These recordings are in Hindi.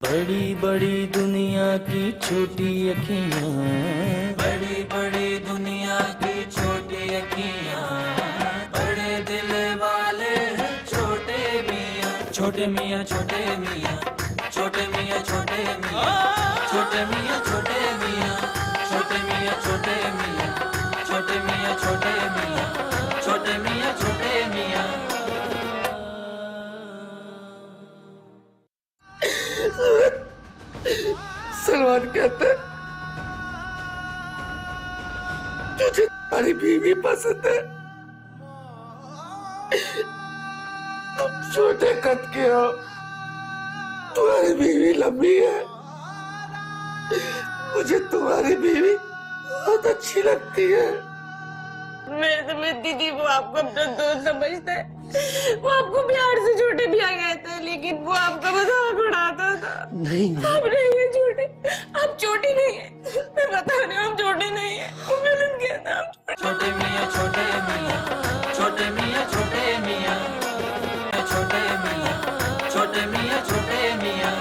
बड़ी बड़ी दुनिया की छोटी अखियाँ, बड़ी बड़ी दुनिया की छोटी अखियाँ, बड़े दिल वाले हैं छोटे मियाँ, छोटे मियाँ छोटे मियाँ, छोटे मियाँ छोटे मियाँ, छोटे मियाँ छोटे मियाँ, छोटे मियाँ छोटे मियाँ, छोटे मियाँ छोटे मियाँ, छोटे मियाँ छोटे मियाँ। सलमान कहता है तुझे तुम्हारी बीवी पसंद है। तुम छोटे कद के हो, तुम्हारी बीवी लंबी है। मुझे तुम्हारी बीवी बहुत अच्छी लगती है। मैं समझती थी वो आपको अपना दोस्त समझता है, वो आपको प्यार से छोटे भैया कहता है, लेकिन वो आपका मजाक उड़ाता था। नहीं आप नहीं है छोटे, आप छोटी नहीं है। मैं बता रही हूँ आप छोटे नहीं है, वो गलत कहता है। छोटे मियाँ छोटे मियाँ, छोटे मियाँ छोटे मियाँ, छोटे मियाँ छोटे मियाँ छोटे मियाँ।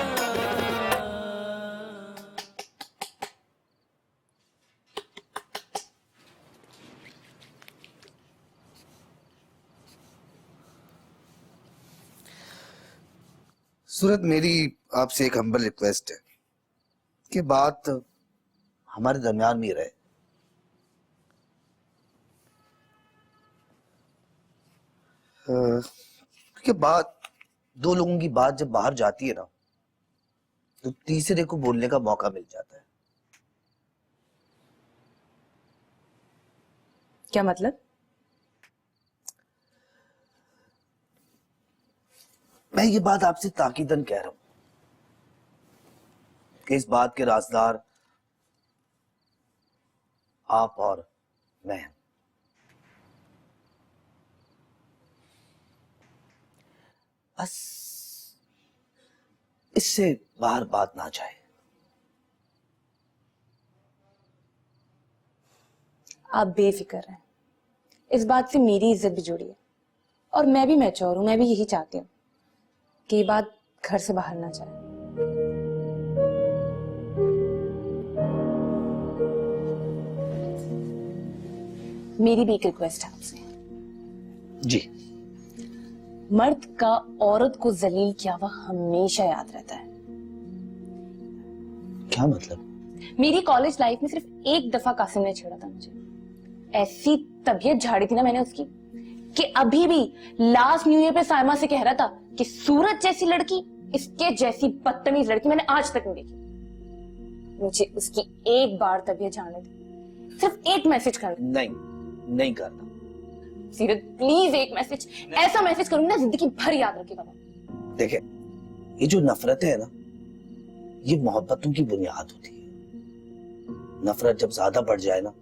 सूरत, मेरी आपसे एक हम्बल रिक्वेस्ट है कि बात हमारे दरमियान में रहे। क्योंकि बात, दो लोगों की बात जब बाहर जाती है ना, तो तीसरे को बोलने का मौका मिल जाता है। क्या मतलब? मैं ये बात आपसे ताकीदन कह रहा हूं कि इस बात के राज़दार आप और मैं। बस इससे बाहर बात ना जाए। आप बेफिक्र हैं, इस बात से मेरी इज्जत भी जुड़ी है और मैं भी मैच्योर हूँ। मैं भी यही चाहती हूँ कि ये बात घर से बाहर ना जाए। मेरी भी एक रिक्वेस्ट है आपसे। जी। मर्द का औरत को जलील किया हुआ हमेशा याद रहता है। क्या मतलब? मेरी कॉलेज लाइफ में सिर्फ एक दफा कासिम ने छेड़ा था मुझे। ऐसी तबीयत झाड़ी थी ना मैंने उसकी कि अभी भी लास्ट न्यू ईयर पे साइमा से कह रहा था कि सूरज जैसी लड़की, इसके जैसी बदतमीज लड़की मैंने आज तक नहीं देखी। मुझे उसकी एक बार तबीयत जानने दी, सिर्फ एक मैसेज करना। नहीं करना। सीरत प्लीज एक मैसेज, ऐसा मैसेज करूंगी ना जिंदगी भर याद रखेगा। देखे, ये जो नफरतें है ना, ये मोहब्बतों की बुनियाद होती है। नफरत जब ज्यादा बढ़ जाए ना,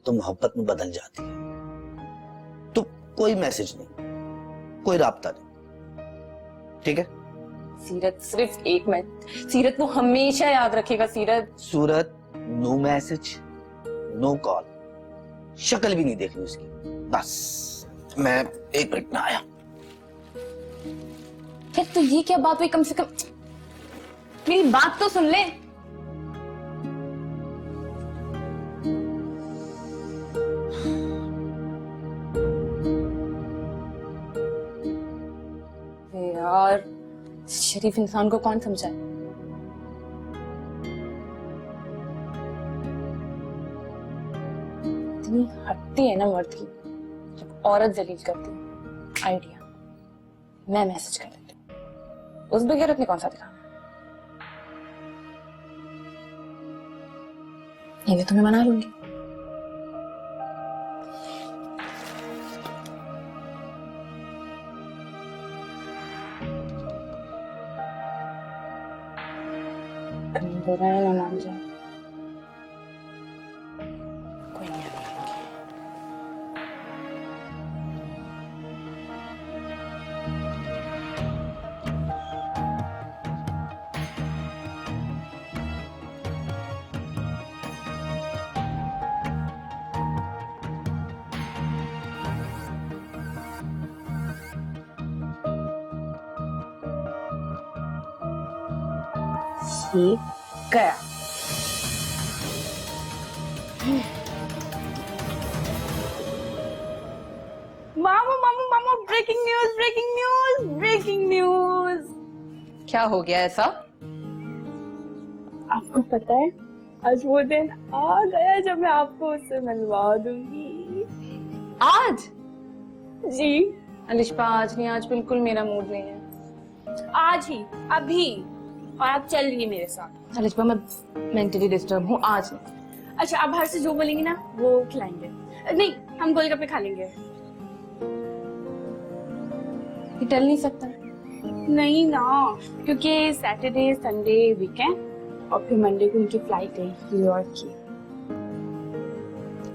तो मोहब्बत में बदल जाती है। तो कोई मैसेज नहीं, कोई राब्ता नहीं, ठीक है? सीरत सिर्फ एक मैसेज, सीरत वो हमेशा याद रखेगा। सीरत, सूरत, नो मैसेज, नो कॉल, शक्ल भी नहीं देखनी उसकी। बस मैं 1 मिनट में आया। फिर तो ये क्या बात हुई? कम से कम मेरी बात तो सुन ले। यार, शरीफ इंसान को कौन समझाए? इतनी हटती है ना मर्द की जब औरत जलील करती है। आइडिया, मैं मैसेज कर देती हूँ। उस बेगैरत ने कौन सा दिखा? इन्हें तो मैं मना लूंगी। बुरा है ना मान जाए, कोई नहीं आने वाला। ये गया। मामू मामू मामू, breaking news breaking news breaking news. क्या हो गया ऐसा? आपको पता है आज वो दिन आ गया जब मैं आपको उससे मिलवा दूंगी। आज? जी अलिशा आज नहीं, आज बिल्कुल मेरा मूड नहीं है। आज ही, अभी, और आप चल रही मेरे साथ। अलिशा मैं मेंटली डिस्टर्ब हूँ, आज नहीं। अच्छा आप बाहर से जो बोलेंगी ना वो खिलाएंगे। नहीं, हम गोलगप्पे खा लेंगे। ये टल नहीं सकता। नहीं ना, क्योंकि सैटरडे संडे वीकेंड और फिर मंडे को उनकी फ्लाइट है न्यूयॉर्क की।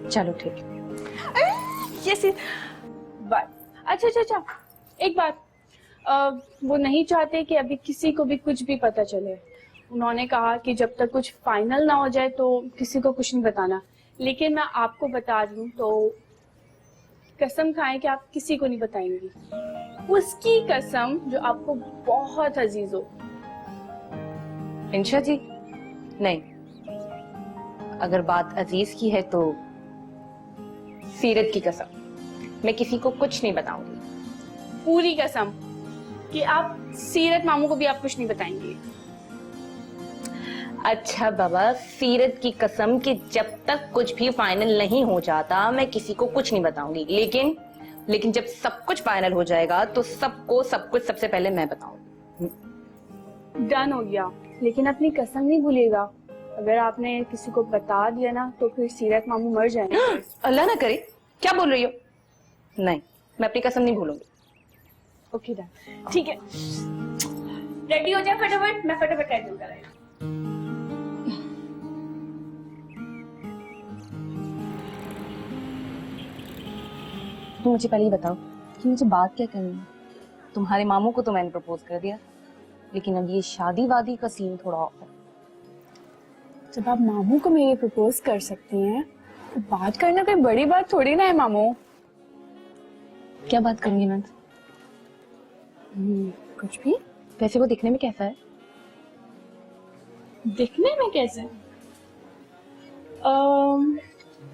चलो ठीक है। यस बस। अच्छा अच्छा अच्छा, एक बात, वो नहीं चाहते कि अभी किसी को भी कुछ भी पता चले। उन्होंने कहा कि जब तक कुछ फाइनल ना हो जाए तो किसी को कुछ नहीं बताना। लेकिन मैं आपको बता दूं तो कसम खाएं कि आप किसी को नहीं बताएंगी। उसकी कसम जो आपको बहुत अजीज हो। इंशा जी नहीं, अगर बात अजीज की है तो सीरत की कसम, मैं किसी को कुछ नहीं बताऊंगी। पूरी कसम कि आप सीरत मामू को भी आप कुछ नहीं बताएंगी। अच्छा बाबा, सीरत की कसम कि जब तक कुछ भी फाइनल नहीं हो जाता मैं किसी को कुछ नहीं बताऊंगी। लेकिन जब सब कुछ फाइनल हो जाएगा तो सबको सब कुछ सबसे पहले मैं बताऊंगी। डन हो गया, लेकिन अपनी कसम नहीं भूलिएगा। अगर आपने किसी को बता दिया ना तो फिर सीरत मामू मर जाएंगे। अल्लाह ना करे, क्या बोल रही हो? नहीं, मैं अपनी कसम नहीं भूलूंगी। ओके डन, ठीक है। रेडी हो जाए फटाफट, मैं फटाफट रेडी होकर आई। तुम मुझे पहले ही बताओ कि मुझे बात क्या करनी है। तुम्हारे मामू को तो मैंने प्रपोज कर दिया, लेकिन अब ये शादी वादी का सीन थोड़ा ऑफ है। जब आप मामू को मेरे प्रपोज कर सकती हैं तो बात करना कोई बड़ी बात थोड़ी ना है मामू। क्या बात करूंगी मैं? कुछ भी। वैसे वो दिखने में कैसा है? दिखने में कैसे?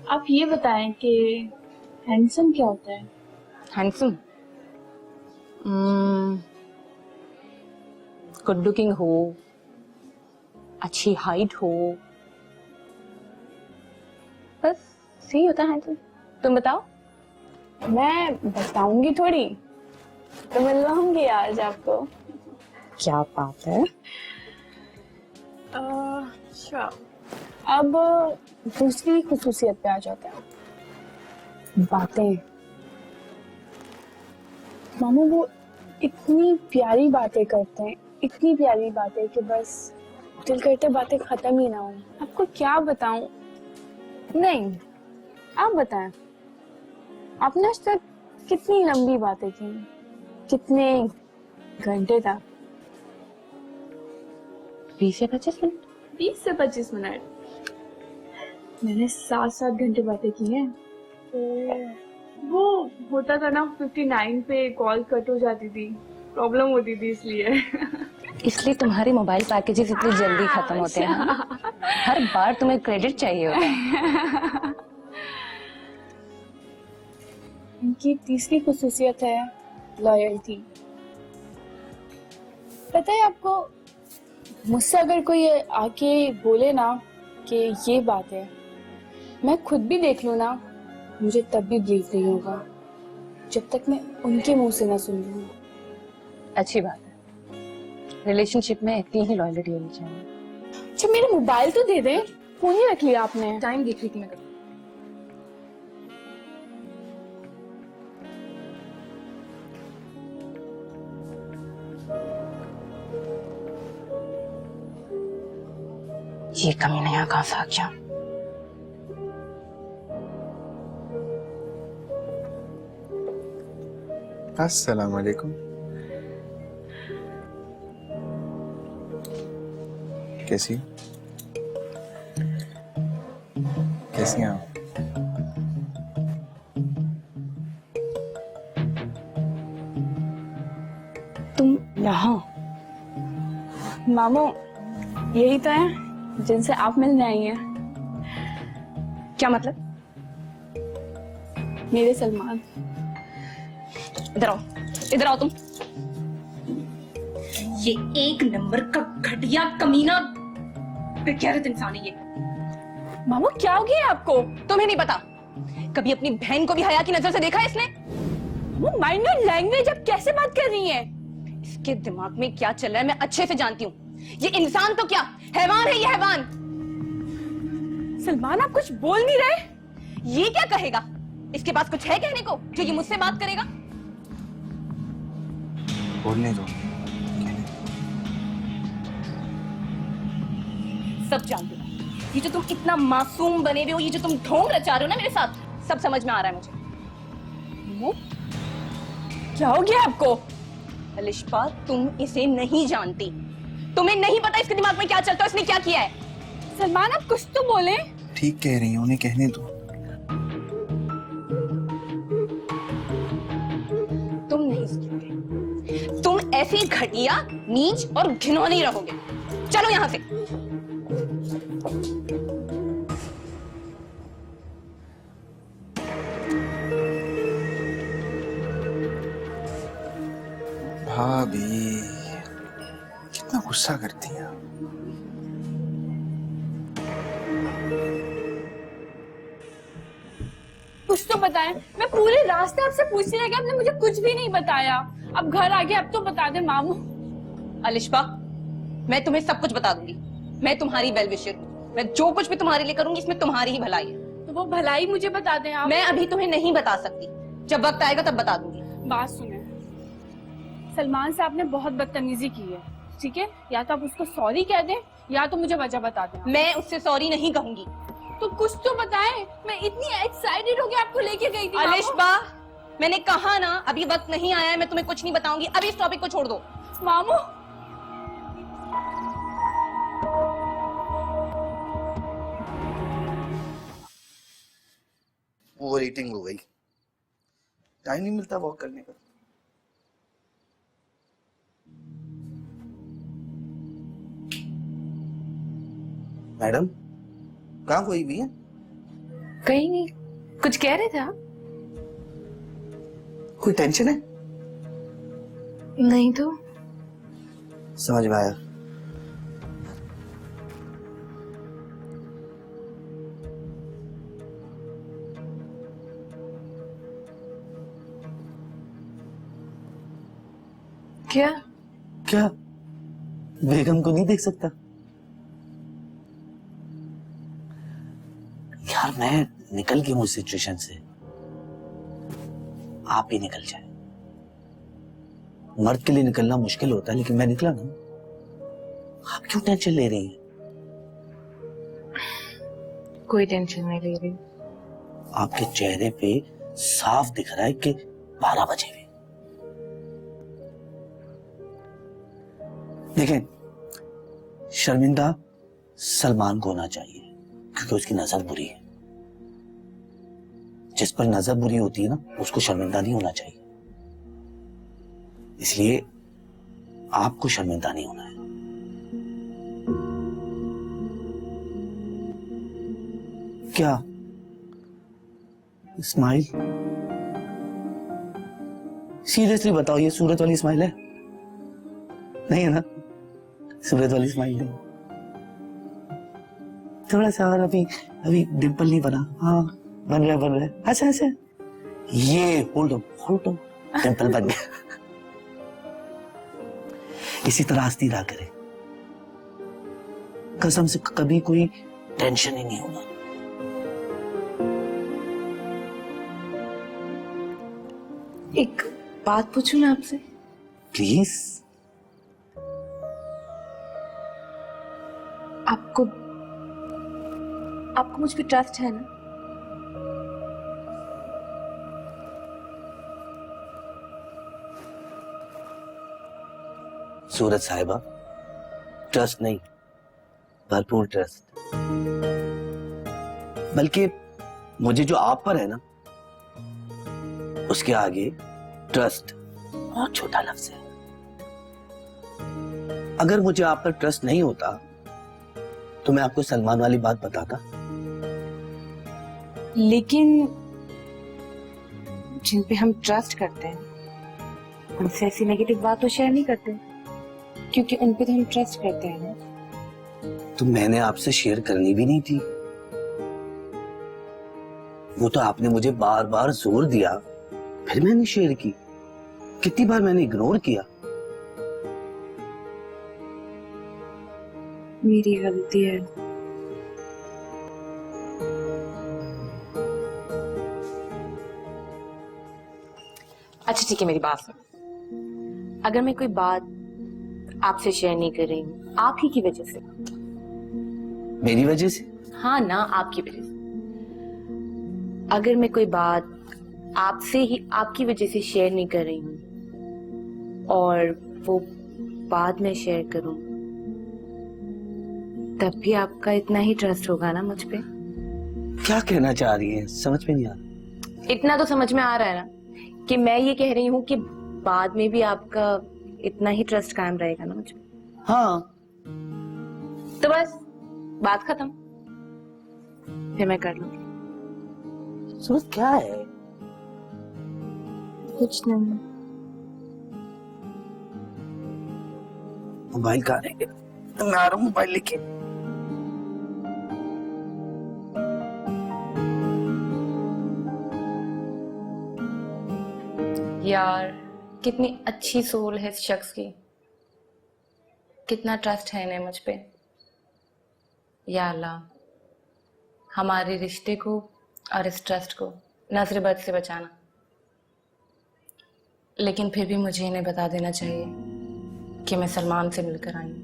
आप ये बताएं कि हैंडसम क्या होता है? हैंडसम? गुड लुकिंग हो, अच्छी हाइट हो, बस सही होता है हैंडसम। तुम बताओ। मैं बताऊंगी थोड़ी, तो मिलवाऊंगी आज आपको। क्या बात है। अच्छा, अब दूसरी खुसूसियत पे आ जाते हैं। बातें। मामू वो इतनी प्यारी बातें करते हैं, इतनी प्यारी बातें कि बस दिल करते बातें खत्म ही ना हो। आपको क्या बताऊं? नहीं, आप बताएं। आपने आज तक कितनी लंबी बातें की? कितने घंटे तक? 20 से 25 मिनट। 20 से 25 मिनट। मैंने 7-7 घंटे बातें की हैं। वो होता था ना 59 पे कॉल कट हो जाती थी, प्रॉब्लम होती थी इसलिए तुम्हारे मोबाइल पैकेजेस इतनी जल्दी खत्म होते हैं ना? हर बार तुम्हें क्रेडिट चाहिए होता है। इनकी तीसरी खुसूसियत है लॉयल्टी। पता है आपको, मुझसे अगर कोई आके बोले ना कि ये बात है, मैं खुद भी देख लूं ना, मुझे तब भी बिलीव नहीं होगा जब तक मैं उनके मुंह से ना सुन लूं। अच्छी बात है, रिलेशनशिप में इतनी ही लॉयल्टी होनी चाहिए। अच्छा मेरा मोबाइल तो दे दे, फोन ही रख लिया आपने। टाइम देख रही थी मैं। ये कमी नहीं कहां से आ गया? अस्सलाम वालेकुम। कैसी कैसी हैं आप? तुम यहाँ? मामू यही तो है जिनसे आप मिलने आई हैं। क्या मतलब? मेरे सलमान। इधर आओ, इधर आओ तुम। ये एक नंबर का घटिया कमीना बेगैरत इंसान है ये। मामू क्या हो गया आपको? तुम्हें नहीं पता? कभी अपनी बहन को भी हया की नजर से देखा है इसने? वो माइंड योर लैंग्वेज, आप कैसे बात कर रही हैं? इसके दिमाग में क्या चल रहा है मैं अच्छे से जानती हूँ। ये इंसान तो क्या, हैवान है ये, हैवान। सलमान आप कुछ बोल नहीं रहे? ये क्या कहेगा? इसके पास कुछ है कहने को जो ये मुझसे बात करेगा? बोलने दो। सब जानती हूँ। ये जो तुम इतना मासूम बने हुए हो, ये जो तुम ढोंग रचा रहे हो ना मेरे साथ, सब समझ में आ रहा है मुझे। क्या हो गया आपको? अलिशा, तुम इसे नहीं जानती। तुम्हें नहीं पता इसके दिमाग में क्या चलता है, इसने क्या किया है। सलमान आप कुछ तो बोले। ठीक कह रही हैं, उन्हें कहने दो। तुम नहीं सुनोगे। तुम ऐसी घटिया, नीच और घिनौनी रहोगे। चलो यहां से। भाभी कितना गुस्सा करती हैं। कुछ तो बताएं। मैं पूरे रास्ते आपसे पूछने लगी, आपने मुझे कुछ भी नहीं बताया। अब घर आ गए, अब तो बता दे मामू। अलिशा, मैं तुम्हें सब कुछ बता दूंगी। मैं तुम्हारी वेल विशर हूँ। मैं जो कुछ भी तुम्हारे लिए करूंगी इसमें तुम्हारी ही भलाई है। तो वो भलाई मुझे बता दें आप। मैं अभी तुम्हें नहीं बता सकती, जब वक्त आएगा तब बता दूंगी। बात सुने, सलमान से आपने बहुत बदतमीजी की है, ठीक है? या तो आप उसको सॉरी कह दें या तो मुझे वजह बता दें। मैं उससे सॉरी नहीं कहूंगी। तो कुछ तो बताएं। मैं इतनी एक्साइटेड हो गई आपको लेके गई थी। अलिशा, मैंने कहा ना अभी वक्त नहीं आया है, मैं तुम्हें कुछ नहीं बताऊंगी। अभी इस टॉपिक को छोड़ दो। मामू ओवर ईटिंग हो गई, टाइम नहीं मिलता वॉक करने का। मैडम कहाँ कोई भी है? कहीं नहीं। कुछ कह रहे थे आप? कोई टेंशन है? नहीं तो। समझ में आया। क्या? क्या बेगम को नहीं देख सकता? यार मैं निकल गया हूं इस सिचुएशन से, आप ही निकल जाए। मर्द के लिए निकलना मुश्किल होता है, लेकिन मैं निकला ना। आप क्यों टेंशन ले रही हैं? कोई टेंशन नहीं ले रही। आपके चेहरे पे साफ दिख रहा है कि 12 बजे हुए। देखें, शर्मिंदा सलमान को होना चाहिए क्योंकि उसकी नजर बुरी है। जिस पर नजर बुरी होती है ना, उसको शर्मिंदा नहीं होना चाहिए। इसलिए आपको शर्मिंदा नहीं होना है। क्या स्माइल? सीरियसली बताओ, ये सूरत वाली स्माइल है? नहीं है ना? सूरत वाली स्माइल नहीं। थोड़ा सा और अभी अभी डिंपल नहीं बना। हाँ बन रहा है, बन रहा है। अच्छा अच्छा, ये होल्ड ऑन, डिंपल बन गया। इसी तरह हंसती रहा करे, कसम से कभी कोई टेंशन ही नहीं होगा। एक बात पूछूं मैं आपसे? प्लीज। आपको मुझ पे ट्रस्ट है ना? सूरज साहिबा, ट्रस्ट नहीं, भरपूर ट्रस्ट। बल्कि मुझे जो आप पर है ना, उसके आगे ट्रस्ट बहुत छोटा लफ्ज है। अगर मुझे आप पर ट्रस्ट नहीं होता तो मैं आपको सलमान वाली बात बताता। लेकिन जिन पे हम ट्रस्ट करते हैं उनसे ऐसी नेगेटिव बात तो शेयर नहीं करते, क्योंकि उन पे तो हम ट्रस्ट करते हैं ना। तो मैंने आपसे शेयर करनी भी नहीं थी, वो तो आपने मुझे बार बार जोर दिया, फिर मैंने शेयर की। कितनी बार मैंने इग्नोर किया। मेरी गलती है। अच्छा ठीक है, मेरी बात सुन। अगर मैं कोई बात आपसे शेयर नहीं कर रही हूँ आप ही की वजह से। मेरी वजह से? हाँ ना, आपकी वजह से। अगर मैं कोई बात आपसे ही आपकी वजह से शेयर नहीं कर रही हूँ और वो बाद में शेयर करूँ, तब भी आपका इतना ही ट्रस्ट होगा ना मुझ पे? क्या कहना चाह रही है, समझ में नहीं आ रहा। इतना तो समझ में आ रहा है ना कि मैं ये कह रही हूँ कि बाद में भी आपका इतना ही ट्रस्ट कायम रहेगा ना मुझ पे? हाँ। तो बस बात खत्म, फिर मैं कर लूंगी। समझ क्या है? कुछ नहीं। मोबाइल कहाँ है? मैं आ रहा हूँ मोबाइल लेके। यार कितनी अच्छी सोल है इस शख्स की, कितना ट्रस्ट है इन्हें मुझ पे। या अल्लाह हमारे रिश्ते को और इस ट्रस्ट को नजर बद से बचाना। लेकिन फिर भी मुझे इन्हें बता देना चाहिए कि मैं सलमान से मिलकर आई हूँ।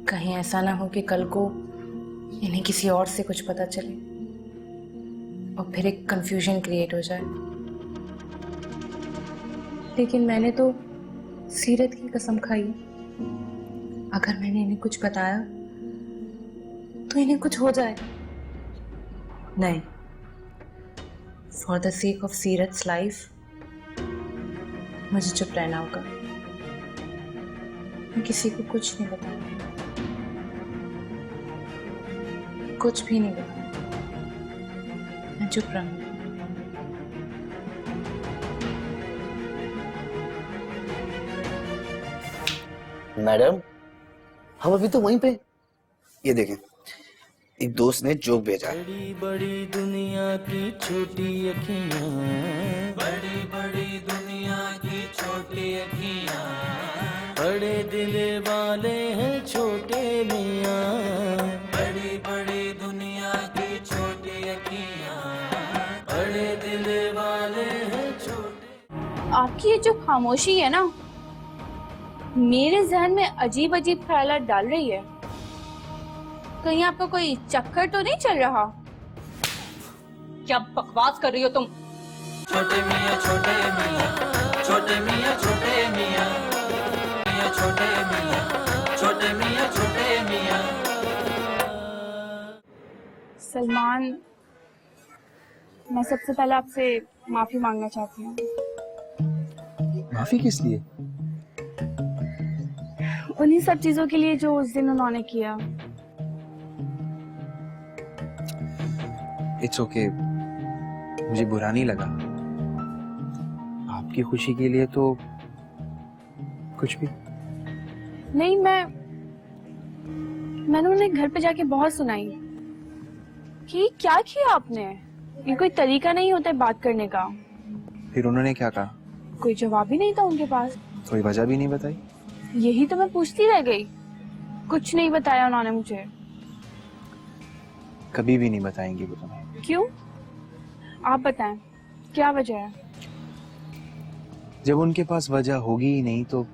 कहीं ऐसा ना हो कि कल को इन्हें किसी और से कुछ पता चले और फिर एक कंफ्यूजन क्रिएट हो जाए। लेकिन मैंने तो सीरत की कसम खाई, अगर मैंने इन्हें कुछ बताया तो इन्हें कुछ हो जाए। नहीं, फॉर द सेक ऑफ सीरत्स लाइफ मुझे चुप रहना होगा। मैं किसी को कुछ नहीं बताऊंगी, कुछ भी नहीं बताऊंगी। मैं चुप रहूंगी। मैडम, हम अभी तो वहीं पे। ये देखें, एक दोस्त ने जोक भेजा है। बड़ी बड़ी दुनिया की छोटी अखियां, बड़ी बड़ी दुनिया की छोटी अखियां, बड़े दिल वाले हैं छोटे मियां। बड़ी बड़ी दुनिया की छोटी अखियां, बड़े दिल वाले हैं छोटे। आपकी ये जो खामोशी है ना, मेरे जहन में अजीब अजीब ख्यालात डाल रही है। कहीं आपको कोई चक्कर तो नहीं चल रहा? क्या बकवास कर रही हो तुम? छोटे मियां छोटे मियां, छोटे मियां छोटे मियां, मियां छोटे मियां, छोटे मियां छोटे मियां। सलमान, मैं सबसे पहले आपसे माफी मांगना चाहती हूँ। माफी किस लिए? उन्हीं सब चीजों के लिए जो उस दिन उन्होंने किया। इट्स ओके, मुझे बुरा नहीं लगा। आपकी खुशी के लिए तो कुछ भी। नहीं, मैंने उन्हें घर पे जाके बहुत सुनाई कि क्या किया आपने। ये कोई तरीका नहीं होता है बात करने का। फिर उन्होंने क्या कहा? कोई जवाब ही नहीं था उनके पास। कोई वजह भी नहीं बताई? यही तो मैं पूछती रह गई, कुछ नहीं बताया उन्होंने मुझे। कभी भी नहीं बताएंगी वो तुम्हें। क्यों? आप बताएं, क्या वजह है? जब उनके पास वजह होगी ही नहीं तो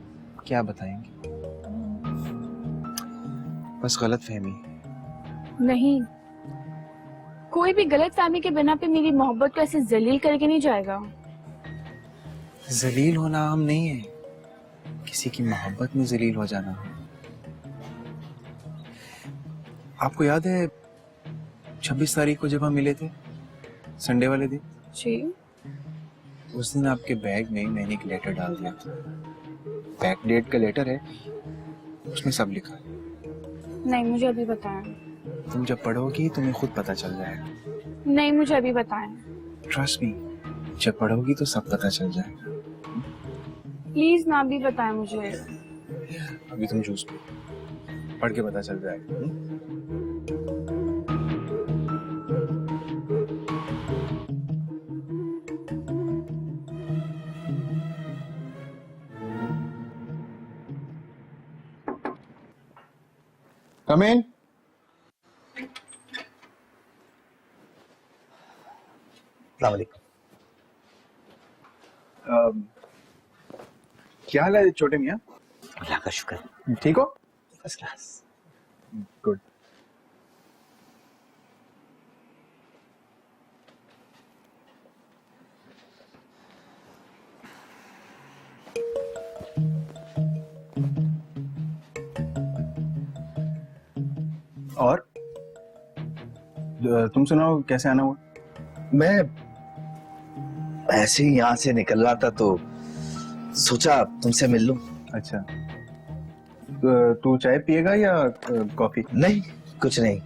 क्या बताएंगे? बस गलतफहमी। नहीं, कोई भी गलतफहमी के बिना पे मेरी मोहब्बत को ऐसे जलील करके नहीं जाएगा। जलील होना हम नहीं है, किसी की मोहब्बत में जलील हो जाना। आपको याद है 26 तारीख को जब हम मिले थे, संडे वाले दिन? जी। उस दिन आपके बैग में मैंने एक लेटर डाल दिया था। बैक डेट का लेटर है, उसमें सब लिखा है। नहीं, मुझे अभी बताएं। तुम जब पढ़ोगी तुम्हें खुद पता चल जाएगा। नहीं, मुझे अभी बताएं। ट्रस्ट मी, जब पढ़ोगी तो सब पता चल जाएगा। प्लीज ना भी बताएं मुझे। अभी तुम चूज पढ़ के पता चल जाएगा। Come in. अस्सलाम वालेकुम। क्या हाल है छोटे मियाँ? अल्लाह का शुक्र। ठीक हो? First class. गुड। और तुम सुनाओ, कैसे आना हुआ? मैं ऐसे ही यहाँ से निकल रहा था तो सोचा तुमसे मिल लूं। अच्छा, तू चाय पिएगा या कॉफी? नहीं, कुछ नहीं।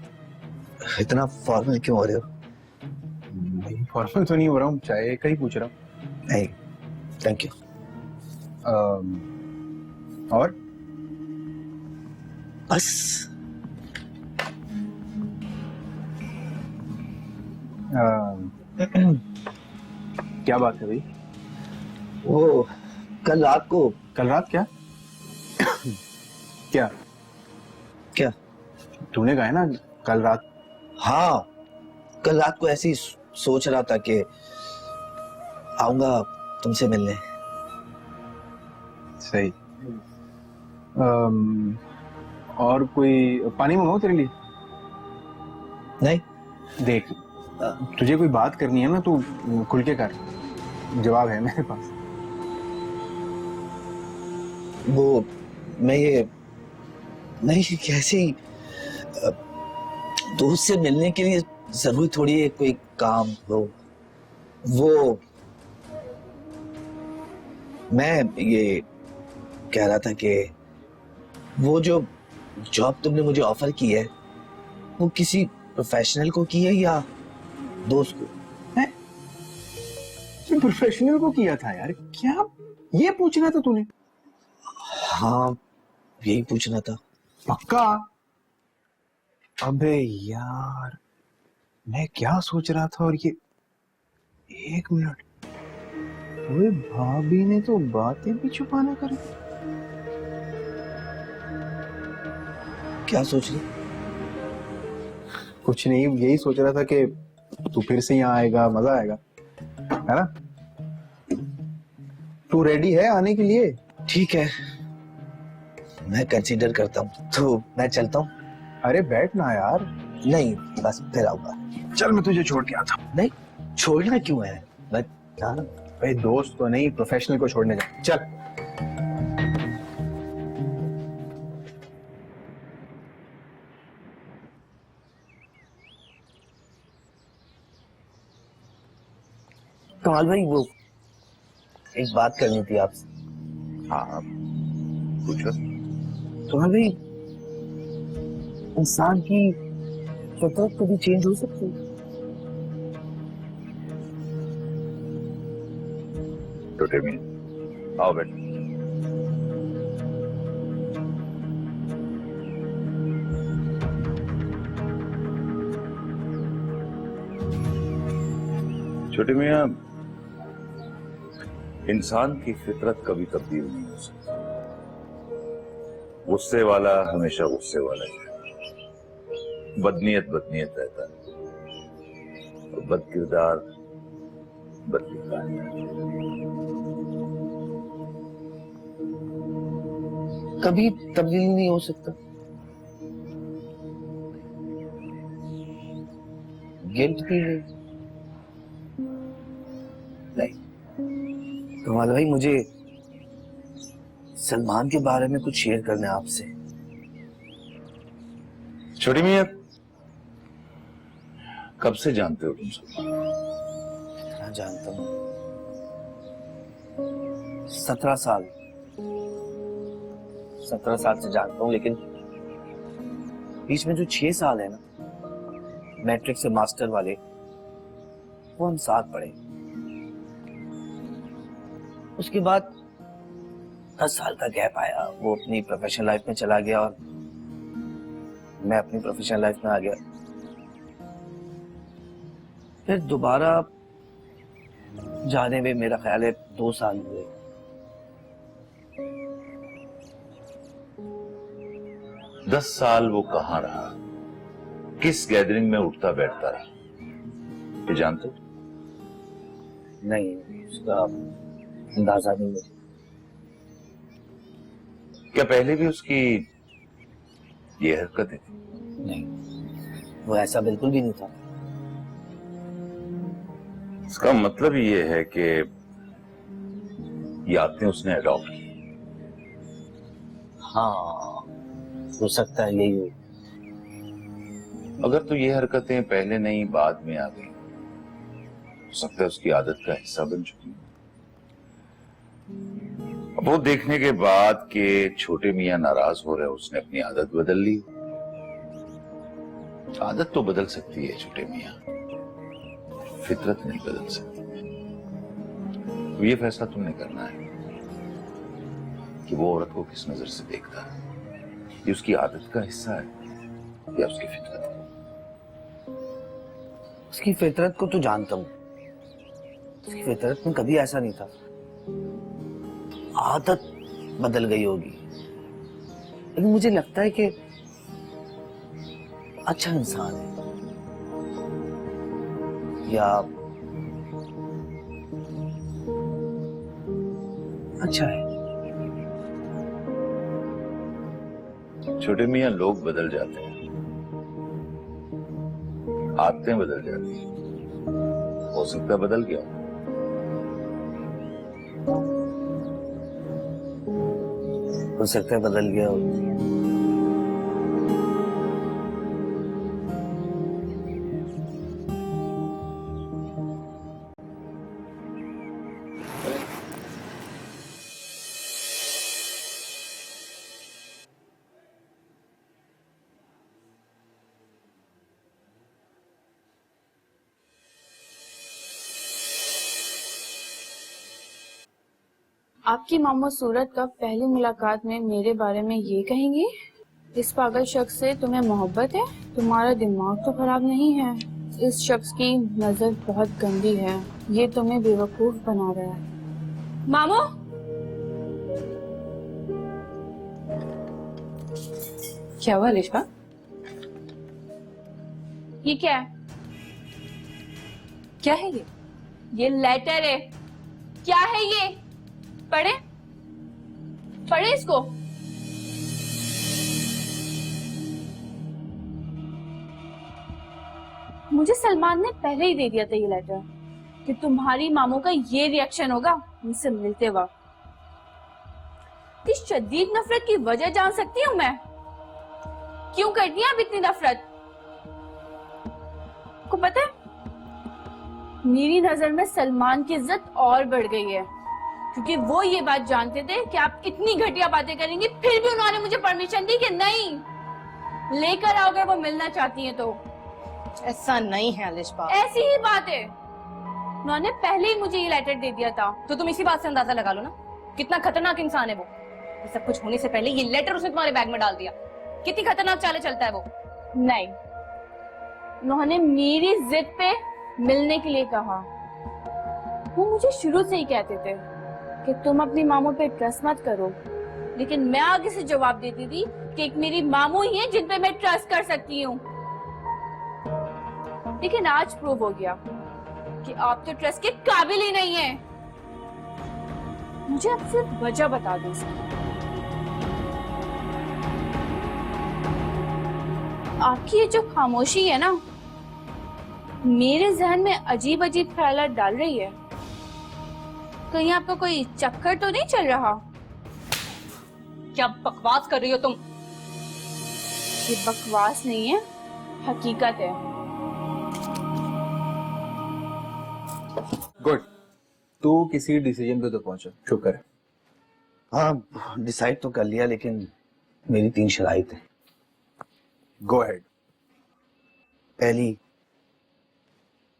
इतना फॉर्मल क्यों हो रहे हो? नहीं, फॉर्मल तो नहीं हो रहा हूँ, चाय का ही पूछ रहा हूँ। नहीं, थैंक यू। और बस क्या बात है भाई? वो कल रात को। कल रात क्या? क्या क्या? तूने कहा है ना कल रात। हाँ, कल रात को ऐसे ही सोच रहा था कि आऊंगा तुमसे मिलने। सही। और कोई पानी मंगाऊं तेरे लिए? नहीं, देख, तुझे कोई बात करनी है ना तो खुल के कर, जवाब है मेरे पास। वो मैं कैसे ही दोस्त से मिलने के लिए जरूरी थोड़ी है कोई काम हो। वो मैं ये कह रहा था कि वो जो जॉब तुमने मुझे ऑफर की है वो किसी प्रोफेशनल को की है या दोस्त को? प्रोफेशनल को किया था यार, क्या ये पूछना था तूने? हाँ, यही पूछना था। पक्का? अबे यार, मैं क्या सोच रहा था। और ये 1 मिनट, ओए भाभी ने तो बातें भी छुपाना कर दी। क्या सोच रही? कुछ नहीं, यही सोच रहा था कि तू फिर से यहाँ आएगा, मजा आएगा, है ना? तू रेडी है आने के लिए? ठीक है, मैं कंसीडर करता हूँ, तो मैं चलता हूँ। अरे बैठ ना यार। नहीं, बस फिर आऊंगा। चल, मैं तुझे छोड़ के आता हूँ। नहीं, छोड़ना क्यों है? मैं जाना। भाई दोस्त तो नहीं, प्रोफेशनल को छोड़ने जा। चल। कमाल भाई, वो एक बात करनी थी आपसे। हाँ पूछो। कमाल भाई, इंसान की फितरत कभी चेंज हो सकती है? छोटे मियां, आओ बैठ। छोटे मियां, इंसान की फितरत कभी तब्दील नहीं हो सकती। गुस्से वाला हमेशा गुस्से वाला ही है, बदनीयत बदनीयत रहता है, और बदकिरदार बदकिरदार। कभी तब्दील नहीं हो सकता। गिल्ट फील नहीं। कमाल भाई, मुझे सलमान के बारे में कुछ शेयर करना है आपसे। छोटी मियां, कब से जानते हो तुम सलमान? इतना जानता हूँ, 17 साल से जानता हूँ, लेकिन बीच में जो 6 साल है ना, मैट्रिक से मास्टर वाले, वो हम साथ पढ़े। उसके बाद 10 साल का गैप आया, वो अपनी प्रोफेशनल लाइफ में चला गया और मैं अपनी प्रोफेशनल लाइफ में आ गया। फिर दोबारा जाने में मेरा ख्याल है 2 साल हुए। दस साल वो कहाँ रहा, किस गैदरिंग में उठता बैठता रहा, ये जानते हो? नहीं, उसका अंदाजा नहीं मुझे। क्या पहले भी उसकी ये हरकतें थी? नहीं, वो ऐसा बिल्कुल भी नहीं था। इसका मतलब ये है कि ये आदतें उसने अडॉप्ट की। हाँ, हो सकता है यही हो। अगर तो ये हरकतें पहले नहीं बाद में आ गई, हो सकता है उसकी आदत का हिस्सा बन चुकी। अब वो देखने के बाद कि छोटे मियां नाराज हो रहे, उसने अपनी आदत बदल ली। आदत तो बदल सकती है छोटे मियां, फितरत नहीं बदल सकती। तो ये फैसला तुमने करना है कि वो औरत को किस नजर से देखता है, ये उसकी आदत का हिस्सा है या उसकी फितरत। उसकी फितरत को तो जानता हूं, उसकी फितरत में कभी ऐसा नहीं था। आदत बदल गई होगी, लेकिन मुझे लगता है कि अच्छा इंसान है, या अच्छा है। छोटे मियां लोग बदल जाते हैं, आदतें बदल जाती हैं। हो सकता है बदल गया, हो सकता है बदल गया हो। आपकी मामू सूरत का पहली मुलाकात में मेरे बारे में ये कहेंगी, इस पागल शख्स से तुम्हें मोहब्बत है, तुम्हारा दिमाग तो खराब नहीं है, इस शख्स की नजर बहुत गंदी है, ये तुम्हें बेवकूफ बना रहा है। मामू, क्या हुआ लिशा? ये क्या है? क्या है ये? ये लेटर है। क्या है ये? पढ़े पढ़े इसको। मुझे सलमान ने पहले ही दे दिया था ये लेटर कि तुम्हारी मामू का ये रिएक्शन होगा मुझसे मिलते वक्त। इस शदीद नफरत की वजह जान सकती हूँ मैं? क्यों करती है आप इतनी नफरत? को पता है, मेरी नजर में सलमान की इज्जत और बढ़ गई है, क्योंकि वो ये बात जानते थे कि आप इतनी घटिया बातें करेंगे, फिर भी उन्होंने मुझे परमिशन दी कि नहीं, लेकर आओ अगर वो मिलना चाहती हैं तो। ऐसा नहीं है लिशा। ऐसी ही बात है, उन्होंने पहले ही मुझे ये लेटर दे दिया था। तो तुम इसी बात से अंदाजा लगा लो ना कितना खतरनाक इंसान है वो। ये सब कुछ होने से पहले ये लेटर उसने तुम्हारे बैग में डाल दिया। कितनी खतरनाक चालें चलता है वो। नहीं, उन्होंने मेरी जिद पे मिलने के लिए कहा। वो मुझे शुरू से ही कहते थे कि तुम अपनी मामू पे ट्रस्ट मत करो, लेकिन मैं आगे से जवाब देती थी कि एक मेरी मामू ही है जिन पे मैं ट्रस्ट कर सकती हूँ। लेकिन आज प्रूव हो गया कि आप तो ट्रस्ट के काबिल ही नहीं हैं। मुझे अब सिर्फ वजह बता दो इसकी। आपकी ये जो खामोशी है ना, मेरे जहन में अजीब अजीब ख्यालात डाल रही है। कहीं आपका कोई चक्कर तो नहीं चल रहा? क्या बकवास कर रही हो तुम? ये बकवास नहीं है, हकीकत है। गुड, तू किसी डिसीजन पे तो पहुंचा, शुक्र है। हाँ, डिसाइड तो कर लिया, लेकिन मेरी 3 शराइत है। Go ahead. पहली,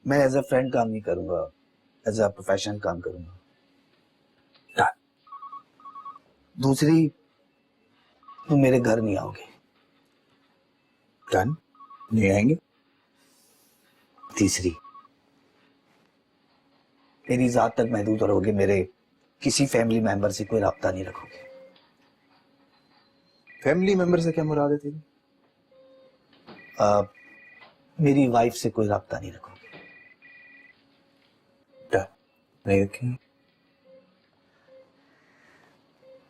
मैं एज अ फ्रेंड काम नहीं करूंगा, एज अ प्रोफेशनल काम करूंगा। दूसरी, तुम मेरे घर नहीं आओगे। डन, नहीं आएंगे। तीसरी, मेरी जात तक महदूद रहोगे, मेरे किसी फैमिली मेंबर से कोई राब्ता नहीं रखोगे। फैमिली मेंबर से क्या मुराद है तेरी? मेरी वाइफ से कोई राब्ता नहीं रखोगे। डन, नहीं रखेंगे।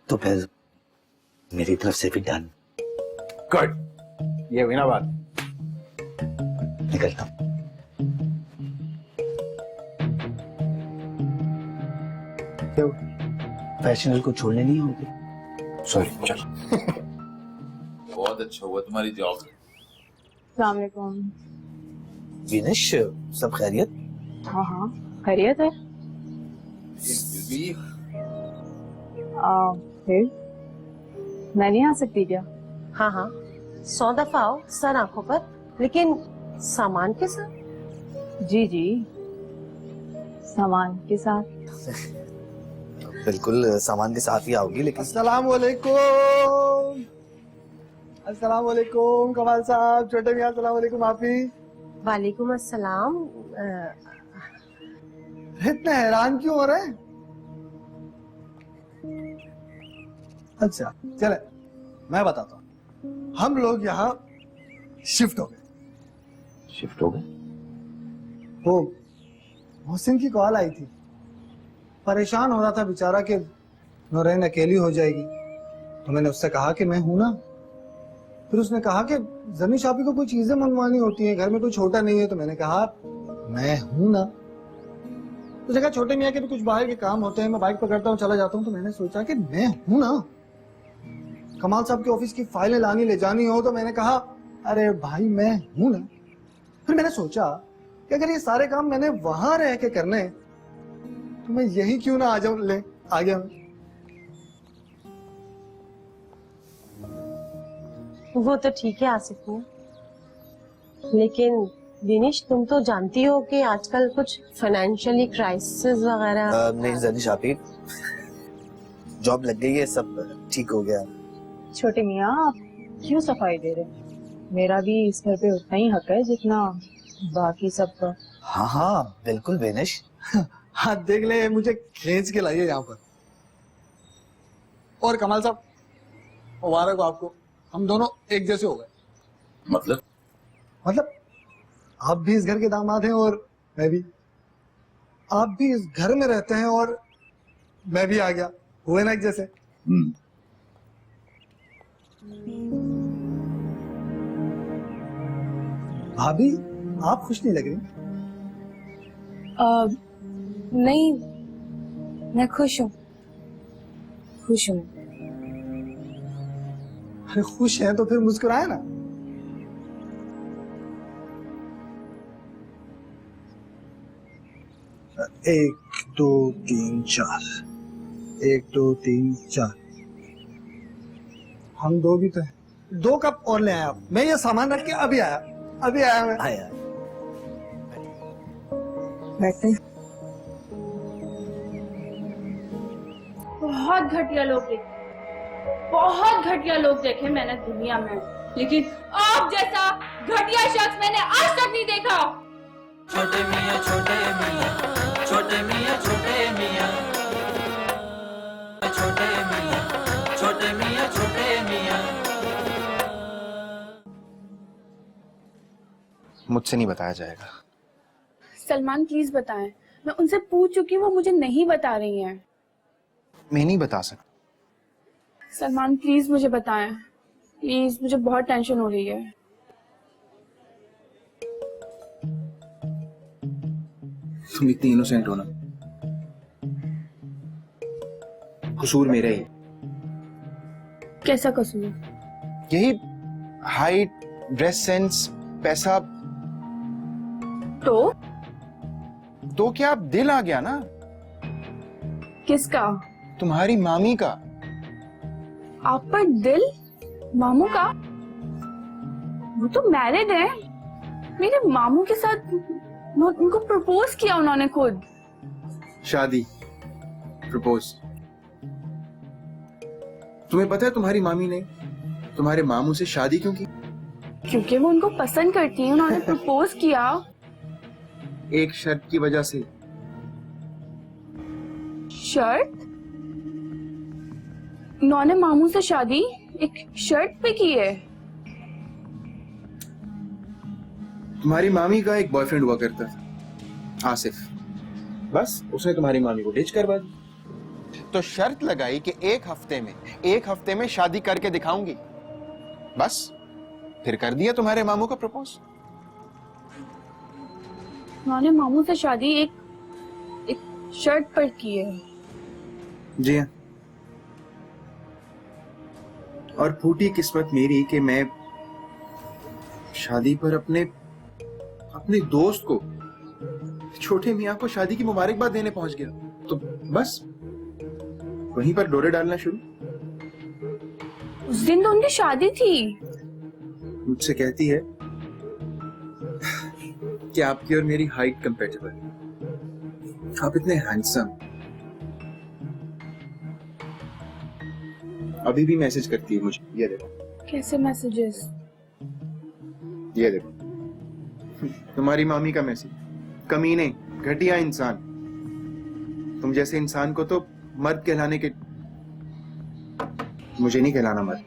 तो फिर मेरी तरफ से भी डन। गुड, ये हुई ना बात। निकलता हूं। क्या फैशनल को छोड़ने नहीं होगे। सॉरी, चल। बहुत अच्छा हुआ तुम्हारी जॉब। अस्सलाम वालेकुम। विनेश, सब खैरियत? हाँ हाँ, खैरियत है। फिर मैं नहीं आ सकती क्या? हाँ हाँ, 100 दफा आओ सर आंखों पर, लेकिन सामान के साथ। जी जी, सामान के साथ। बिल्कुल सामान के साथ ही आओगी, लेकिन अस्सलाम वालेकुम। अस्सलाम वालेकुम कमाल साहब, छोटे मियां अस्सलाम वालेकुम। आपी वालेकुम अस्सलाम। इतने हैरान क्यों हो रहे हैं? अच्छा चले, मैं बताता हूँ। हम लोग यहाँ शिफ्ट हो गए। शिफ्ट हो गए? वो मोहसिन की कॉल आई थी, परेशान हो रहा था बेचारा कि नौरैन अकेली हो जाएगी। तो मैंने उससे कहा कि मैं हूं ना। फिर उसने कहा कि जमी शापी को कोई चीजें मंगवानी होती हैं, घर में कोई छोटा नहीं है। तो मैंने कहा मैं हूं ना। उसने कहा छोटे मियाँ के भी कुछ बाहर के काम होते हैं, मैं बाइक पकड़ता हूँ चला जाता हूँ। तो मैंने सोचा कि मैं हूं ना। कमाल साहब के ऑफिस की फाइलें लानी ले जानी हो, तो मैंने कहा अरे भाई मैं हूं ना। फिर मैंने सोचा कि अगर ये सारे काम मैंने वहां रह के करने, तो मैं यही क्यों ना आ जाऊं। ले आ गया मैं। वो तो ठीक है आसिफ मियां, लेकिन दिनेश तुम तो जानती हो कि आजकल कुछ फाइनेंशियली क्राइसिस वगैरह। नहीं जनीश आपी, जॉब लग गई है, सब ठीक हो गया। छोटे मियाँ, आप क्यों सफाई दे रहे हैं? मेरा भी इस घर पे उतना ही हक है जितना बाकी सबका। हाँ हाँ बिल्कुल विनेश। हाँ देख ले, मुझे खींच के लाइए यहाँ पर। और कमाल साहब, मुबारक हो आपको, हम दोनों एक जैसे हो गए। मतलब आप भी इस घर के दामाद हैं और मैं भी। आप भी इस घर में रहते हैं और मैं भी आ गया, हुए ना एक जैसे। भाभी, आप खुश नहीं लग रही। नहीं, मैं खुश हूँ, खुश हूँ। अरे खुश हैं तो फिर मुस्कुराए ना। एक दो तीन चार, 1 2 3 4। हम दो भी तो हैं। 2 कप और ले आए आप। मैं ये सामान रख के अभी आया मैं। आया। बैठते हैं। बहुत घटिया लोग देखे, बहुत घटिया लोग देखे मैंने दुनिया में, लेकिन आप जैसा घटिया शख्स मैंने आज तक नहीं देखा। छोटे मियाँ छोटे मियाँ, छोटे मियाँ छोटे मियाँ, छोटे मियाँ छोटे मियाँ छोटे मियाँ। मुझसे नहीं बताया जाएगा। सलमान प्लीज बताएं, मैं उनसे पूछ चुकी हूँ, वो मुझे नहीं बता रही हैं। मैं नहीं बता सकता। सलमान प्लीज मुझे बताएं, प्लीज, मुझे बहुत टेंशन हो रही है। तुम इतनी इनोसेंट हो ना, कसूर मेरा ही। कैसा कसूर? यही हाइट, ड्रेस सेंस, पैसा। तो क्या दिल आ गया ना, किसका? तुम्हारी मामी का। आप पर दिल? मामू का? वो तो मैरिड है, मेरे मामू के साथ। उनको प्रपोज किया उन्होंने खुद। शादी, प्रपोज। तुम्हें पता है तुम्हारी मामी ने तुम्हारे मामू से शादी क्यों की? क्योंकि वो उनको पसंद करती है, उन्होंने प्रपोज किया। एक शर्त की वजह से। शर्त? उन्होंने मामू से शादी एक शर्त पे की है। तुम्हारी मामी का एक बॉयफ्रेंड हुआ करता था, आसिफ। बस उसने तुम्हारी मामी को डिच करवा दी। तो शर्त लगाई कि एक हफ्ते में शादी करके दिखाऊंगी। बस फिर कर दिया तुम्हारे मामू का प्रपोज। उन्होंने मामू से शादी एक शर्त पर की है। जी हाँ। और फूटी किस्मत मेरी कि मैं शादी पर अपने दोस्त को, छोटे मियाँ को शादी की मुबारकबाद देने पहुंच गया। तो बस वहीं पर डोरे डालना शुरू। उस दिन तो उनकी शादी थी। मुझसे कहती है कि आपकी और मेरी हाइट कंपेटेबल, आप इतने हैंडसम। अभी भी मैसेज करती है मुझे। ये देखो। कैसे मैसेजेस? ये देखो, तुम्हारी मामी का मैसेज। कमीने, घटिया इंसान। तुम जैसे इंसान को तो मर्द कहलाने के, मुझे नहीं कहलाना मर्द।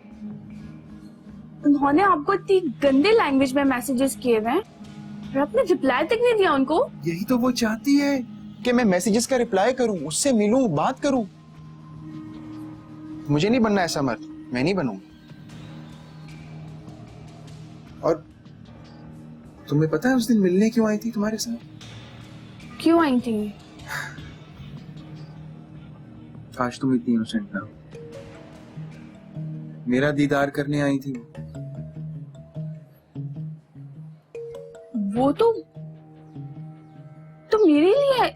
उन्होंने आपको इतनी गंदे लैंग्वेज में मैसेजेस किए हुए हैं और आपने रिप्लाई तक नहीं दिया उनको। यही तो वो चाहती है कि मैं मैसेजेस का रिप्लाई करूं, उससे मिलूं, बात करूं। मुझे नहीं बनना ऐसा मर्द, मैं नहीं बनूंगा। और तुम्हें पता है उस दिन मिलने क्यों आई थी तुम्हारे साथ? क्यों आई थी? काश तुम इतनी इनोसेंट ना हो। मेरा दीदार करने आई थी। वो तो मेरे लिए।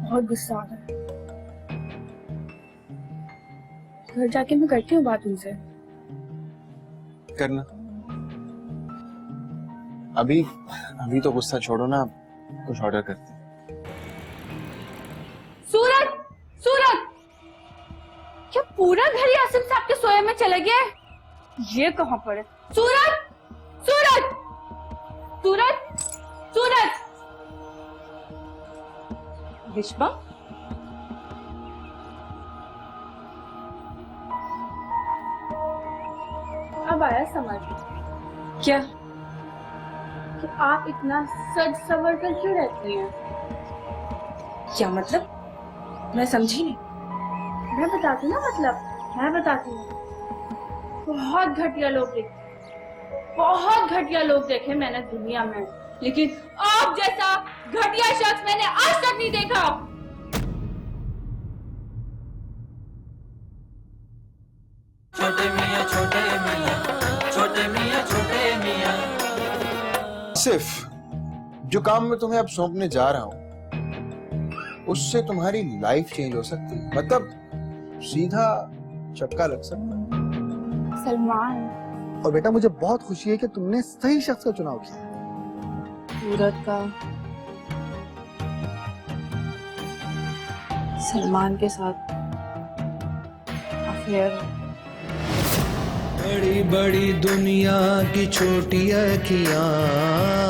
बहुत गुस्सा आ रहा है। घर जाके मैं करती हूँ बात उनसे। करना। अभी तो गुस्सा छोड़ो ना, कुछ ऑर्डर करते हैं। सूरज, क्या पूरा घर ही आसिफ साहब के सोए में चला गया है? ये कहाँ पर है? सूरज! विश्वा, अब आया समझ। क्या? कि आप इतना सज सवर कर क्यों रहती हैं? क्या मतलब? मैं समझी नहीं। मैं बताती हूँ। बहुत घटिया लोग देखे मैंने दुनिया में, लेकिन आप जैसा घटिया शख्स मैंने आज तक नहीं देखा। छोटे मियाँ छोटे मियाँ, छोटे मियाँ छोटे मियाँ। सिर्फ जो काम मैं तुम्हें अब सौंपने जा रहा हूं, उससे तुम्हारी लाइफ चेंज हो सकती है। मतलब सीधा चक्का लग सकता है। सलमान, और बेटा मुझे बहुत खुशी है कि तुमने सही शख्स का चुनाव किया। सूरत का सलमान के साथ अफेयर। बड़ी बड़ी दुनिया की छोटी अखियाँ,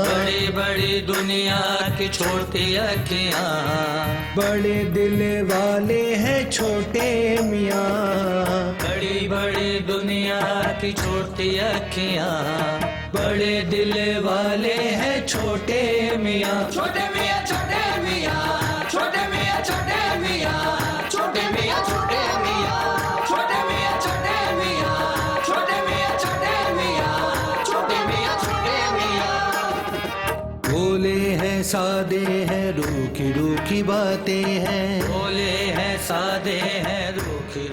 बड़ी बड़ी दुनिया की छोटी अखियाँ, बड़े दिल वाले हैं छोटे मियाँ। बड़ी बड़ी दुनिया की छोटी अखियाँ, बड़े दिल वाले हैं छोटे मियाँ। छोटे मियाँ छोटे मियाँ, छोटे मियाँ छोटे मियाँ, छोटे मियाँ छोटे मियाँ, छोटे मियाँ छोटे मियाँ, छोटे मियाँ छोटे मियाँ, छोटे मियाँ छोटे मियाँ। भोले हैं सादे हैं रूखी रूखी बातें हैं, भोले हैं सादे हैं रूखी रूखी